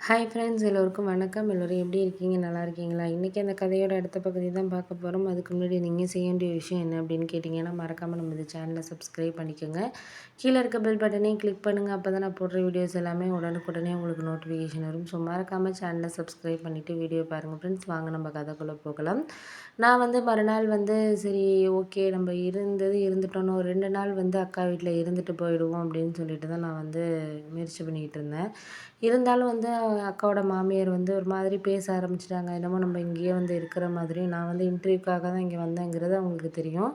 Hi friends, எல்லோருக்கும் வணக்கம். எல்லோரும் எப்படி இருக்கீங்க? நல்லா இருக்கீங்களா? இன்றைக்கி அந்த கதையோட அடுத்த பகுதி தான் பார்க்க போகிறோம். அதுக்கு முன்னாடி நீங்கள் செய்ய வேண்டிய விஷயம் என்ன அப்படின்னு கேட்டிங்கன்னா, மறக்காமல் நம்ம இந்த சேனலை சப்ஸ்கிரைப் பண்ணிக்கோங்க. கீழே இருக்க பெல் பட்டனையும் கிளிக் பண்ணுங்கள். அப்போ தான் நான் போடுற வீடியோஸ் எல்லாமே உடனுக்குடனே உங்களுக்கு நோட்டிஃபிகேஷன் வரும். ஸோ மறக்காமல் சேனலை சப்ஸ்கிரைப் பண்ணிவிட்டு வீடியோ பாருங்கள் ஃப்ரெண்ட்ஸ். வாங்க நம்ம கதைக்குள்ளே போகலாம். நான் மறுநாள் சரி, ஓகே, நம்ம இருந்துட்டோன்னு ஒரு 2 நாள் அக்கா வீட்டில் இருந்துட்டு போயிடுவோம் அப்படின்னு சொல்லிட்டு தான் நான் முயற்சி பண்ணிக்கிட்டு இருந்தேன். இருந்தாலும் அக்காவோட மாமியார் ஒரு மாதிரி பேச ஆரம்பிச்சிட்டாங்க. என்னமோ நம்ம இங்கேயே இருக்கிற மாதிரி. நான் இன்டர்வியூக்காக தான் இங்கே வந்தேங்கிறது அவங்களுக்கு தெரியும்.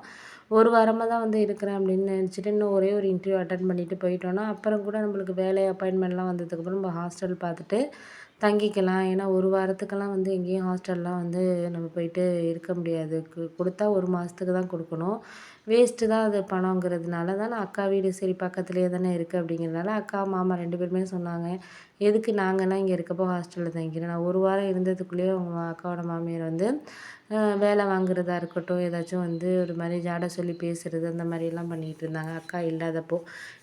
ஒரு வாரமாக தான் இருக்கிறேன் அப்படின்னு நினச்சிட்டு இன்னும் ஒரே ஒரு இன்டர்வியூ அட்டெண்ட் பண்ணிவிட்டு போயிட்டோன்னா, அப்புறம் கூட நம்மளுக்கு வேலை அப்பாயின்மெண்ட்லாம் வந்ததுக்கப்புறம் நம்ம ஹாஸ்டல் பார்த்துட்டு தங்கிக்கலாம். ஏன்னா ஒரு வாரத்துக்கெல்லாம் எங்கேயும் ஹாஸ்டல்லாம் நம்ம போயிட்டு இருக்க முடியாது. கொடுத்தா 1 மாதத்துக்கு தான் கொடுக்கணும். வேஸ்ட்டு தான் அது பணங்கிறதுனால தான் நான் அக்கா வீடு சரி பக்கத்துலேயே தானே இருக்குது அப்படிங்கிறதுனால அக்கா, மாமா 2 பேருமே சொன்னாங்க, எதுக்கு நாங்கலாம் இங்கே இருக்கப்போ ஹாஸ்டலில் தங்கிக்கிறேன். நான் ஒரு வாரம் இருந்ததுக்குள்ளேயே அவங்க அக்காவோட மாமியார் வேலை வாங்குறதா இருக்கட்டும், ஏதாச்சும் ஒரு மாதிரி ஜாட சொல்லி பேசுகிறது அந்த மாதிரிலாம் பண்ணிகிட்டு இருந்தாங்க அக்கா இல்லாதப்போ.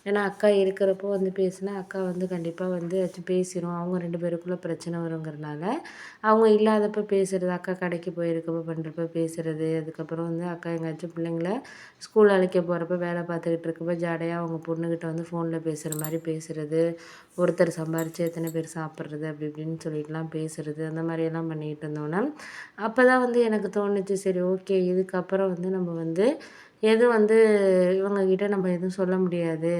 ஏன்னா அக்கா இருக்கிறப்போ பேசினா அக்கா கண்டிப்பாக ஏதாச்சும் பேசிடும், அவங்க 2 பேருக்குள்ளே பிரச்சனை வருங்கிறனால அவங்க இல்லாதப்போ பேசுகிறது, அக்கா கடைக்கு போயிருக்கப்போ பண்ணுறப்ப பேசுகிறது. அதுக்கப்புறம் அக்கா எங்கேயாச்சும் பிள்ளைங்கள ஸ்கூல் அழைக்க போகிறப்ப வேலை பார்த்துக்கிட்டு இருக்கப்போ ஜாடையாக அவங்க பொண்ணுக்கிட்ட ஃபோனில் பேசுகிற மாதிரி பேசுகிறது, ஒருத்தர் சம்பாரித்து எத்தனை பேர் சாப்பிட்றது அப்படி இப்படின்னு சொல்லிட்டுலாம் பேசுகிறது, அந்த மாதிரியெல்லாம் பண்ணிகிட்டு இருந்தோன்னே அப்போ தான் எனக்கு தோணுச்சு, சரி, ஓகே, இதுக்கப்புறம் நம்ம எதுவும் இவங்கக்கிட்ட நம்ம எதுவும் சொல்ல முடியாது.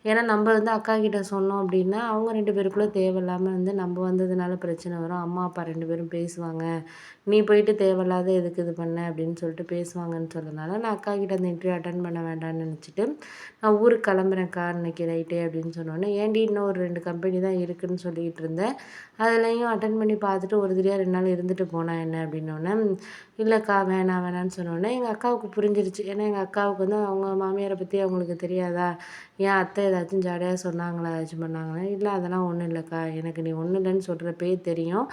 ஏன்னா நம்ம அக்காக்கிட்ட சொன்னோம் அப்படின்னா அவங்க 2 பேருக்குள்ளே தேவையில்லாமல் நம்ம வந்ததுனால பிரச்சனை வரும். அம்மா அப்பா 2 பேரும் பேசுவாங்க, நீ போயிட்டு தேவையில்லாத எதுக்கு இது பண்ண அப்படின்னு சொல்லிட்டு பேசுவாங்கன்னு சொன்னதுனால நான் அக்காக்கிட்ட அந்த இன்டர்வியூ அட்டன் பண்ண வேண்டாம்னு நினச்சிட்டு, நான் ஊருக்கு கிளம்புறேன்க்கா இன்னைக்கு நைட்டே அப்படின்னு சொன்னோன்னே, ஏன்டி இன்னும் ஒரு 2 கம்பெனி தான் இருக்குதுன்னு சொல்லிக்கிட்டு இருந்தேன், அதுலேயும் அட்டன் பண்ணி பார்த்துட்டு ஒரு தடவையா 2 நாள் இருந்துட்டு போனா என்ன அப்படின்னோடனே, இல்லைக்கா வேணாம் வேணான்னு சொன்னோடனே எங்கள் அக்காவுக்கு புரிஞ்சிருச்சு. ஏன்னா எங்கள் அக்காவுக்கு அவங்க மாமியாரை பற்றி அவங்களுக்கு தெரியாதா, ஏன் அத்தை ஏதாச்சும் ஜாடையாக சொன்னாங்களா, ஏதாச்சும் பண்ணாங்களா, இல்லை அதெல்லாம் ஒன்றும் இல்லைக்கா, எனக்கு நீ ஒன்றும் இல்லைன்னு சொல்கிறப்பயே தெரியும்,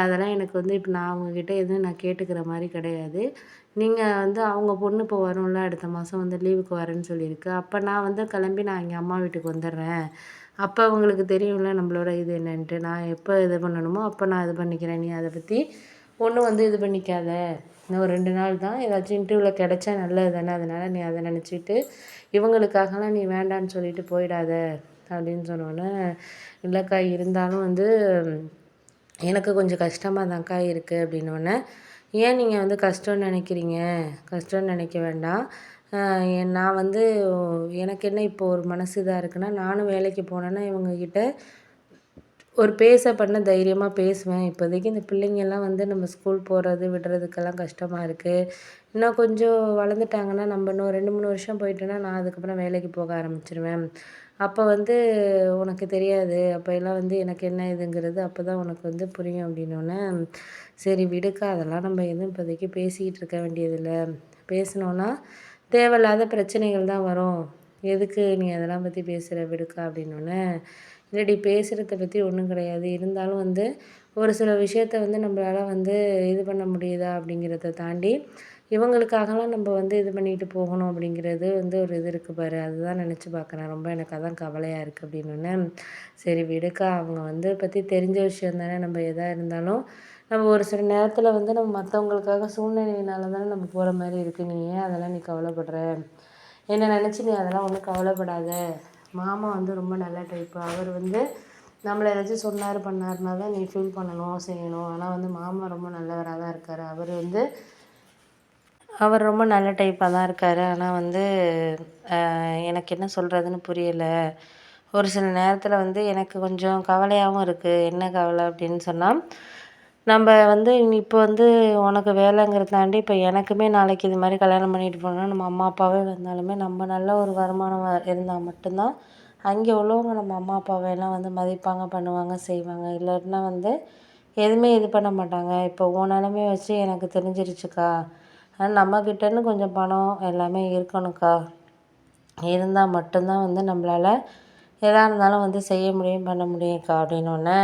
அதெல்லாம் எனக்கு இப்போ நான் அவங்கக்கிட்ட எதுவும் நான் கேட்டுக்கிற மாதிரி கிடையாது. நீங்கள் அவங்க பொண்ணு இப்போ வரும்ல, அடுத்த மாதம் லீவுக்கு வரேன்னு சொல்லியிருக்கு, அப்போ நான் கிளம்பி நான் எங்கள் அம்மா வீட்டுக்கு வந்துடுறேன், அப்போ அவங்களுக்கு தெரியும்ல நம்மளோட இது என்னன்ட்டு, நான் எப்போ இது பண்ணணுமோ அப்போ நான் இது பண்ணிக்கிறேன், நீ அதை பற்றி ஒன்றும் இது பண்ணிக்காத, இன்னும் ஒரு 2 நாள் தான், ஏதாச்சும் இன்டர்வியூவில் கிடச்சா நல்லது தானே, அதனால் நீ அதை நினச்சிட்டு இவங்களுக்காகலாம் நீ வேண்டான்னு சொல்லிட்டு போயிடாத அப்படின்னு சொன்னோன்னே, இல்லைக்கா இருந்தாலும் எனக்கு கொஞ்சம் கஷ்டமாக தான்க்கா இருக்குது அப்படின்னோடனே, ஏன் நீங்கள் கஷ்டம்னு நினைக்கிறீங்க, கஷ்டம்னு நினைக்க வேண்டாம், நான் எனக்கு என்ன இப்போ ஒரு மனசு இதாக இருக்குன்னா, நானும் வேலைக்கு போனேன்னா இவங்கக்கிட்ட ஒரு பண்ண தைரியமாக பேசுவேன். இப்போதைக்கு இந்த பிள்ளைங்கள்லாம் நம்ம ஸ்கூல் போகிறது விடுறதுக்கெல்லாம் கஷ்டமாக இருக்குது. இன்னும் கொஞ்சம் வளர்ந்துட்டாங்கன்னா நம்ம இன்னும் 2, 3 வருஷம் போயிட்டோன்னா நான் அதுக்கப்புறம் வேலைக்கு போக ஆரம்பிச்சிருவேன். அப்போ உனக்கு தெரியாது, அப்போ எல்லாம் எனக்கு என்ன இதுங்கிறது அப்போ தான் உனக்கு புரியும் அப்படின்னோடனே, சரி விடுக்கா, அதெல்லாம் நம்ம எதுவும் இப்போதைக்கு பேசிக்கிட்டு இருக்க வேண்டியதில்லை, பேசினோன்னா தேவையில்லாத பிரச்சனைகள் தான் வரும், எதுக்கு நீ அதெல்லாம் பற்றி பேசுகிற, விடுக்கா அப்படின்னோடனே, இல்லடி பேசுகிறத பற்றி ஒன்றும் கிடையாது, இருந்தாலும் ஒரு சில விஷயத்த நம்மளால் இது பண்ண முடியுதா அப்படிங்கிறத தாண்டி இவங்களுக்காகலாம் நம்ம இது பண்ணிட்டு போகணும் அப்படிங்கிறது ஒரு இது இருக்குது பாரு, அதுதான் நினச்சி பார்க்குறேன், ரொம்ப எனக்கு அதான் கவலையாக இருக்குது அப்படின்னோடனே, சரி விடுக்கா, அவங்க பற்றி தெரிஞ்ச விஷயம் தானே, நம்ம எதாக இருந்தாலும் நம்ம ஒரு சில நேரத்தில் நம்ம மற்றவங்களுக்காக சூழ்நிலையினால தானே நம்ம போகிற மாதிரி இருக்குது, நீ ஏன் அதெல்லாம் நீ கவலைப்படுற, என்னை நினச்சி நீ அதெல்லாம் ஒன்றும் கவலைப்படாத, மாமா ரொம்ப நல்ல டைப்பு, அவர் நம்மளை ஏதாச்சும் சொன்னார் பண்ணாருனா தான் நீ ஃபீல் பண்ணணும் செய்யணும், ஆனால் மாமா ரொம்ப நல்லவராக தான் இருக்கார், அவர் ரொம்ப நல்ல டைப்பாக தான் இருக்கார், ஆனால் எனக்கு என்ன சொல்கிறதுன்னு புரியலை, ஒரு சில நேரத்தில் எனக்கு கொஞ்சம் கவலையாகவும் இருக்குது, என்ன கவலை அப்படின்னு சொன்னால், நம்ம இப்போ உனக்கு வேலைங்கிறத தாண்டி இப்போ எனக்குமே நாளைக்கு இது மாதிரி கல்யாணம் பண்ணிட்டு போனோம்னா நம்ம அம்மா அப்பாவே வந்தாலுமே நம்ம நல்ல ஒரு வருமானம் இருந்தால் மட்டும்தான் அங்கே உள்ளவங்க நம்ம அம்மா அப்பாவையெல்லாம் மதிப்பாங்க, பண்ணுவாங்க, செய்வாங்க, இல்லாட்டினா எதுவுமே இது பண்ண மாட்டாங்க. இப்போ உன் நிலமைய வச்சு எனக்கு தெரிஞ்சிருச்சுக்கா, ஆனால் நம்மக்கிட்டேன்னு கொஞ்சம் பணம் எல்லாமே இருக்கணும்க்கா, இருந்தால் மட்டும்தான் நம்மளால் எதாக இருந்தாலும் செய்ய முடியும், பண்ண முடியும்க்கா அப்படின்னோடனே,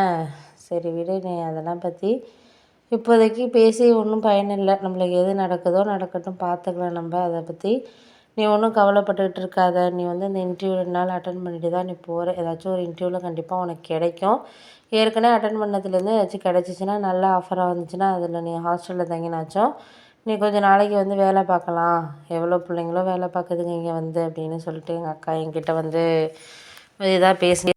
சரி விடு, நீ அதெல்லாம் பற்றி இப்போதைக்கு பேசி ஒன்றும் பயனில்லை, நம்மளுக்கு எது நடக்குதோ நடக்கட்டும், பார்த்துக்கலாம், நம்ம அதை பற்றி நீ ஒன்றும் கவலைப்பட்டுட்டு இருக்காத. நீ வந்து இந்த இன்டர்வியூ 2 நாள் அட்டெண்ட் பண்ணிட்டு தான் நீ போகிற. ஏதாச்சும் ஒரு இன்டர்வியூவில் கண்டிப்பாக உனக்கு கிடைக்கும். ஏற்கனவே அட்டெண்ட் பண்ணதுலேருந்து ஏதாச்சும் கிடச்சிச்சின்னா, நல்ல ஆஃபராக வந்துச்சுன்னா அதில் நீ ஹாஸ்டலில் தங்கினாச்சும் நீ கொஞ்சம் நாளைக்கு வந்து வேலை பார்க்கலாம். எவ்வளோ பிள்ளைங்களோ வேலை பார்க்குதுங்க இங்கே வந்து அப்படின்னு சொல்லிட்டு எங்கள் அக்கா என்கிட்ட வந்து இதாக பேசி